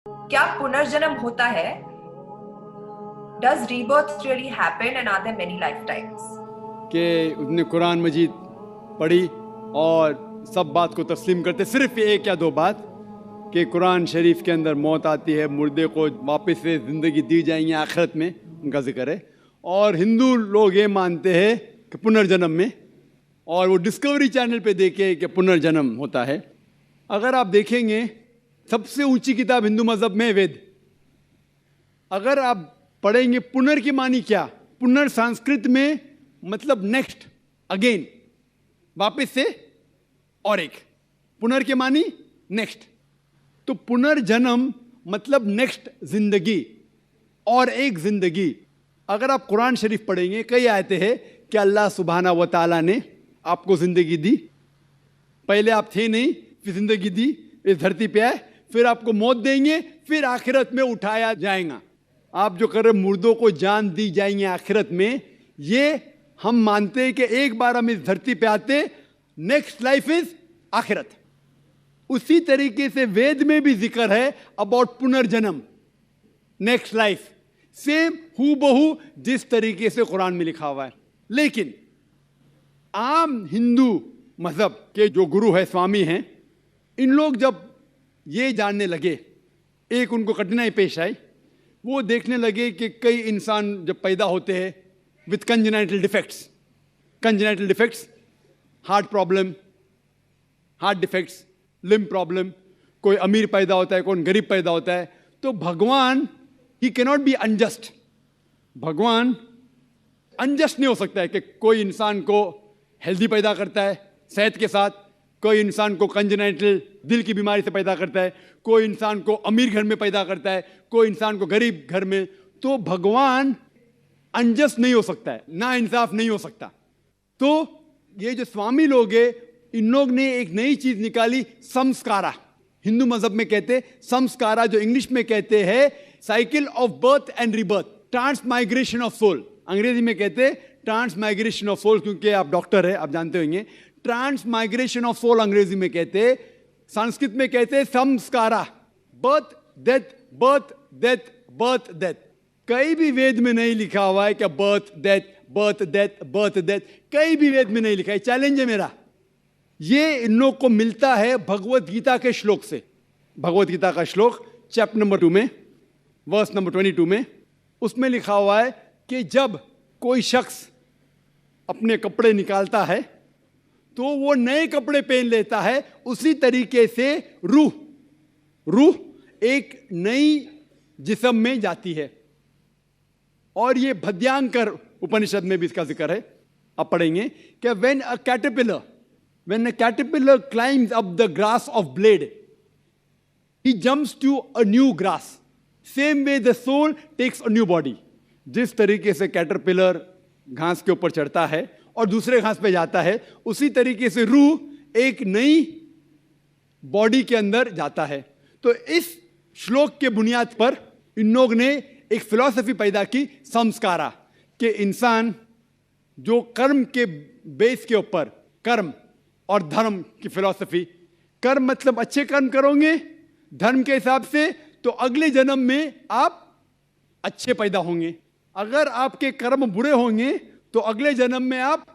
क्या पुनर्जन्म होता है? Does rebirth really happen and are there many lifetimes? कि उसने कुरान मजीद पढ़ी और सब बात को तस्लीम करते, सिर्फ एक या दो बात कि कुरान शरीफ के अंदर मौत आती है, मुर्दे को वापस से ज़िंदगी दी जाएंगी आखिरत में, उनका जिक्र है। और हिंदू लोग ये मानते हैं कि पुनर्जन्म में, और वो डिस्कवरी चैनल पे देखे कि पुनर्जन्म होता है। अगर आप देखेंगे सबसे ऊंची किताब हिंदू मज़हब में वेद, अगर आप पढ़ेंगे पुनर की मानी क्या, पुनर संस्कृत में मतलब नेक्स्ट, अगेन, वापस से, और एक, पुनर के मानी नेक्स्ट। तो पुनर्जन्म मतलब नेक्स्ट जिंदगी और एक जिंदगी। अगर आप कुरान शरीफ पढ़ेंगे, कई आयतें हैं कि अल्लाह सुब्हाना व तआला ने आपको जिंदगी दी, पहले आप थे नहीं, फिर जिंदगी दी, इस धरती पे आए, फिर आपको मौत देंगे, फिर आखिरत में उठाया जाएगा। आप जो कर रहे मुर्दों को जान दी जाएंगे आखिरत में, ये हम मानते हैं कि एक बार हम इस धरती पे आते, नेक्स्ट लाइफ इज आखिरत। उसी तरीके से वेद में भी जिक्र है अबाउट पुनर्जन्म, नेक्स्ट लाइफ, सेम हूबहू जिस तरीके से कुरान में लिखा हुआ है। लेकिन आम हिंदू मजहब के जो गुरु है, स्वामी हैं, इन लोग जब ये जानने लगे, एक उनको कठिनाई पेश आई, वो देखने लगे कि कई इंसान जब पैदा होते हैं with congenital defects, heart problem, heart defects, limb problem, कोई अमीर पैदा होता है, कोई गरीब पैदा होता है, तो भगवान ही कैनॉट बी अनजस्ट। भगवान अनजस्ट नहीं हो सकता है कि कोई इंसान को हेल्दी पैदा करता है सेहत के साथ, कोई इंसान को कंजेनाइटल दिल की बीमारी से पैदा करता है, कोई इंसान को अमीर घर में पैदा करता है, कोई इंसान को गरीब घर में। तो भगवान अनजस्ट नहीं हो सकता है, ना इंसाफ नहीं हो सकता। तो ये जो स्वामी लोग हैं, इन लोग ने एक नई चीज निकाली, संस्कारा। हिंदू मजहब में कहते संस्कारा, जो इंग्लिश में कहते हैं cycle of birth and rebirth, transmigration of soul. अंग्रेजी में कहते ट्रांसमाइग्रेशन ऑफ सोल, क्योंकि आप डॉक्टर है, आप जानते होंगे। ट्रांसमाइग्रेशन ऑफ सोल अंग्रेजी में कहते, संस्कृत में कहते संस्कारा, birth death, birth death, birth death. कहीं भी वेद में नहीं लिखा हुआ है कि birth death, birth death, birth death, कहीं भी वेद में नहीं लिखा है। चैलेंज है मेरा, ये इन लोग को मिलता है भगवत गीता के श्लोक से। भगवत गीता का श्लोक चैप्टर नंबर 2 में, वर्स नंबर 22 में, उसमें लिखा हुआ है कि जब कोई शख्स अपने कपड़े निकालता है तो वो नए कपड़े पहन लेता है, उसी तरीके से रूह एक नई जिस्म में जाती है। और ये भद्यांकर उपनिषद में भी इसका जिक्र है, आप पढ़ेंगे कि when a caterpillar climbs up the grass of blade, he jumps to a new grass. Same way the soul takes a new body. जिस तरीके से कैटरपिलर घास के ऊपर चढ़ता है और दूसरे घास पे जाता है, उसी तरीके से रूह एक नई बॉडी के अंदर जाता है। तो इस श्लोक के बुनियाद पर इन लोग ने एक फिलॉसफी पैदा की, संस्कारा, कि इंसान जो कर्म के बेस के ऊपर, कर्म और धर्म की फिलॉसफी, कर्म मतलब अच्छे कर्म करोगे धर्म के हिसाब से, तो अगले जन्म में आप अच्छे पैदा होंगे। अगर आपके कर्म बुरे होंगे तो अगले जन्म में आप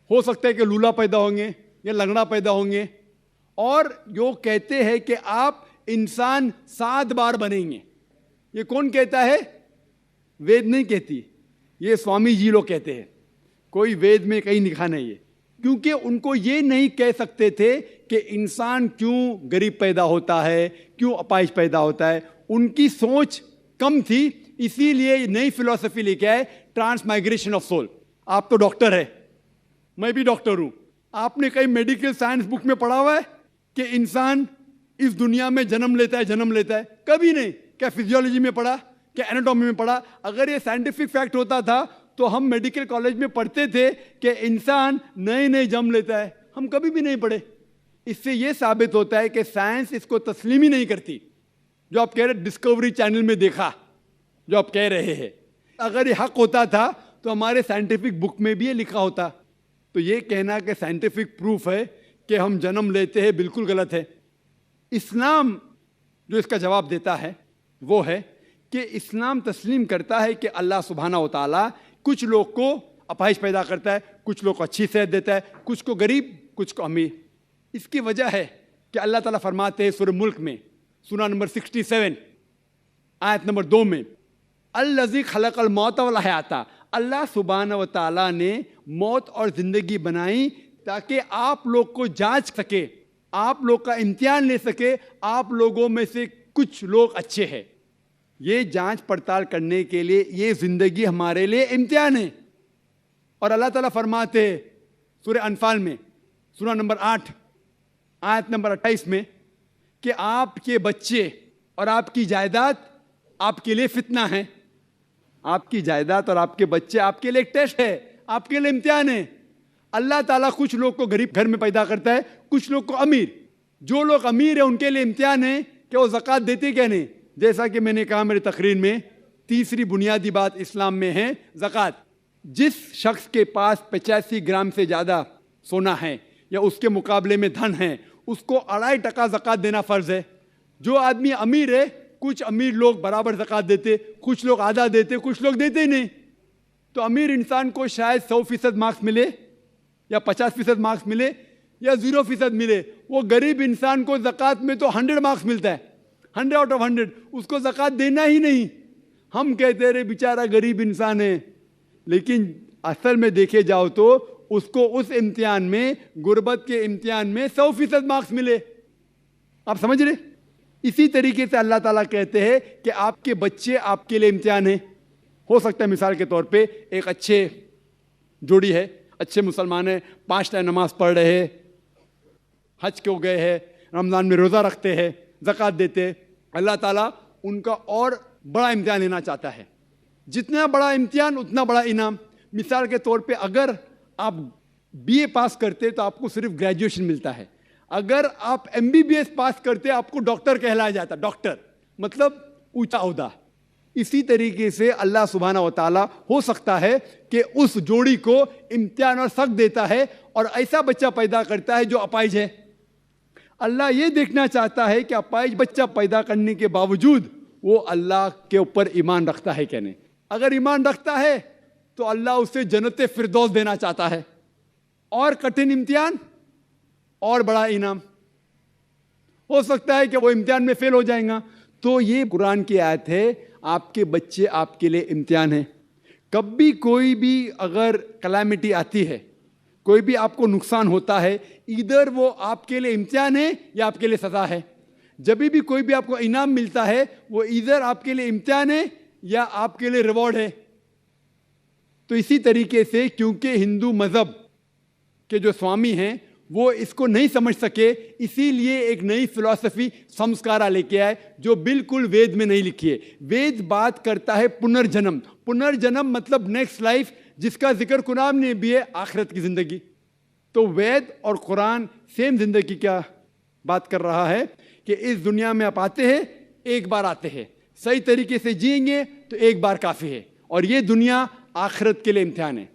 हो सकता है कि लूला पैदा होंगे या लंगड़ा पैदा होंगे। और जो कहते हैं कि आप इंसान 7 बार बनेंगे, ये कौन कहता है? वेद नहीं कहती, ये स्वामी जी लोग कहते हैं। कोई वेद में कहीं लिखा नहीं है, क्योंकि उनको ये नहीं कह सकते थे कि इंसान क्यों गरीब पैदा होता है, क्यों अपाहिज पैदा होता है। उनकी सोच कम थी, इसीलिए नई फिलॉसफी लेके आए, ट्रांसमाइग्रेशन ऑफ सोल। आप तो डॉक्टर है, मैं भी डॉक्टर हूं। आपने कहीं मेडिकल साइंस बुक में पढ़ा हुआ है कि इंसान इस दुनिया में जन्म लेता है? कभी नहीं। क्या फिजियोलॉजी में पढ़ा, क्या एनाटॉमी में पढ़ा? अगर ये साइंटिफिक फैक्ट होता था तो हम मेडिकल कॉलेज में पढ़ते थे कि इंसान नए जन्म लेता है। हम कभी भी नहीं पढ़े। इससे यह साबित होता है कि साइंस इसको तस्लीम ही नहीं करती। जो आप कह रहे डिस्कवरी चैनल में देखा, जो आप कह रहे हैं, अगर ये हक होता था तो हमारे साइंटिफिक बुक में भी ये लिखा होता। तो ये कहना कि साइंटिफिक प्रूफ है कि हम जन्म लेते हैं, बिल्कुल गलत है। इस्लाम जो इसका जवाब देता है वो है कि इस्लाम तस्लीम करता है कि अल्लाह सुब्हाना व तआला कुछ लोग को अपाहिज पैदा करता है, कुछ लोग को अच्छी सेहत देता है, कुछ को गरीब, कुछ को अमीर। इसकी वजह है कि अल्लाह ताला फरमाते हैं सूरह मुल्क में, सूरा नंबर 67 आयत नंबर 2 में, अल्लज़ी खलक़ल मौत वल हयाता, अल्लाह सुब्हाना व तआला ने मौत और ज़िंदगी बनाई ताकि आप लोग को जांच सके, आप लोग का इम्तिहान ले सके, आप लोगों में से कुछ लोग अच्छे हैं। ये जांच पड़ताल करने के लिए ये ज़िंदगी हमारे लिए इम्तिहान है। और अल्लाह ताला फरमाते हैं सूरह अनफाल में, सूरा नंबर 8 आयत नंबर 28 में, कि आपके बच्चे और आपकी जायदाद आपके लिए फितना है। आपकी जायदाद और आपके बच्चे आपके लिए एक टेस्ट है, आपके लिए इम्तिहान है। अल्लाह ताला कुछ लोग को गरीब घर में पैदा करता है, कुछ लोग को अमीर। जो लोग अमीर है उनके लिए इम्तिहान है कि वो ज़कात देते क्या नहीं। जैसा कि मैंने कहा मेरी तकरीर में, तीसरी बुनियादी बात इस्लाम में है ज़कात। जिस शख्स के पास 85 ग्राम से ज़्यादा सोना है या उसके मुकाबले में धन है, उसको 2.5% ज़कात देना फ़र्ज़ है। जो आदमी अमीर है, कुछ अमीर लोग बराबर ज़कात देते, कुछ लोग आधा देते, कुछ लोग देते ही नहीं। तो अमीर इंसान को शायद 100% मार्क्स मिले या 50% मार्क्स मिले या 0% मिले। वो गरीब इंसान को ज़कात में तो 100 मार्क्स मिलता है, 100 आउट ऑफ 100। उसको ज़कात देना ही नहीं। हम कहते रहे बेचारा गरीब इंसान है, लेकिन असल में देखे जाओ तो उसको उस इम्तिहान में, गुर्बत के इम्तिहान में 100% मार्क्स मिले। आप समझ रहे? इसी तरीके से अल्लाह ताला कहते हैं कि आपके बच्चे आपके लिए इम्तिहान है। हो सकता है मिसाल के तौर पे एक अच्छे जोड़ी है, अच्छे मुसलमान है, 5 टाइम नमाज पढ़ रहे हैं, हज को गए हैं, रमज़ान में रोज़ा रखते हैं, ज़कात देते हैं। अल्लाह ताला उनका और बड़ा इम्तिहान लेना चाहता है। जितना बड़ा इम्तिहान उतना बड़ा इनाम। मिसाल के तौर पे अगर आप बीए पास करते तो आपको सिर्फ ग्रेजुएशन मिलता है। अगर आप एमबीबीएस पास करते आपको डॉक्टर कहलाया जाता। डॉक्टर मतलब ऊंचा ओहदा। इसी तरीके से अल्लाह सुब्हाना व तआला हो सकता है कि उस जोड़ी को इम्तिहान और सख्त देता है और ऐसा बच्चा पैदा करता है जो अपाहिज है। अल्लाह ये देखना चाहता है कि अपाहिज बच्चा पैदा करने के बावजूद वो अल्लाह के ऊपर ईमान रखता है क्या नहीं। अगर ईमान रखता है तो अल्लाह उसे जन्नत फिरदौस देना चाहता है। और कठिन इम्तिहान और बड़ा इनाम। हो सकता है कि वो इम्तिहान में फेल हो जाएगा। तो ये कुरान की आयत है, आपके बच्चे आपके लिए इम्तिहान है। कभी कोई भी अगर कलामिटी आती है, कोई भी आपको नुकसान होता है, इधर वो आपके लिए इम्तिहान है या आपके लिए सज़ा है। जब भी कोई भी आपको इनाम मिलता है, वो इधर आपके लिए इम्तिहान है या आपके लिए रिवॉर्ड है। तो इसी तरीके से क्योंकि हिंदू मज़हब के जो स्वामी हैं वो इसको नहीं समझ सके, इसीलिए एक नई फिलॉसफी संस्कारा लेके आए जो बिल्कुल वेद में नहीं लिखी है। वेद बात करता है पुनर्जन्म। पुनर्जन्म मतलब नेक्स्ट लाइफ, जिसका जिक्र कुरान में भी है, आखिरत की ज़िंदगी। तो वेद और कुरान सेम ज़िंदगी क्या बात कर रहा है कि इस दुनिया में आप आते हैं, एक बार आते हैं, सही तरीके से जिएंगे तो एक बार काफ़ी है, और ये दुनिया आखिरत के लिए इम्तिहान है।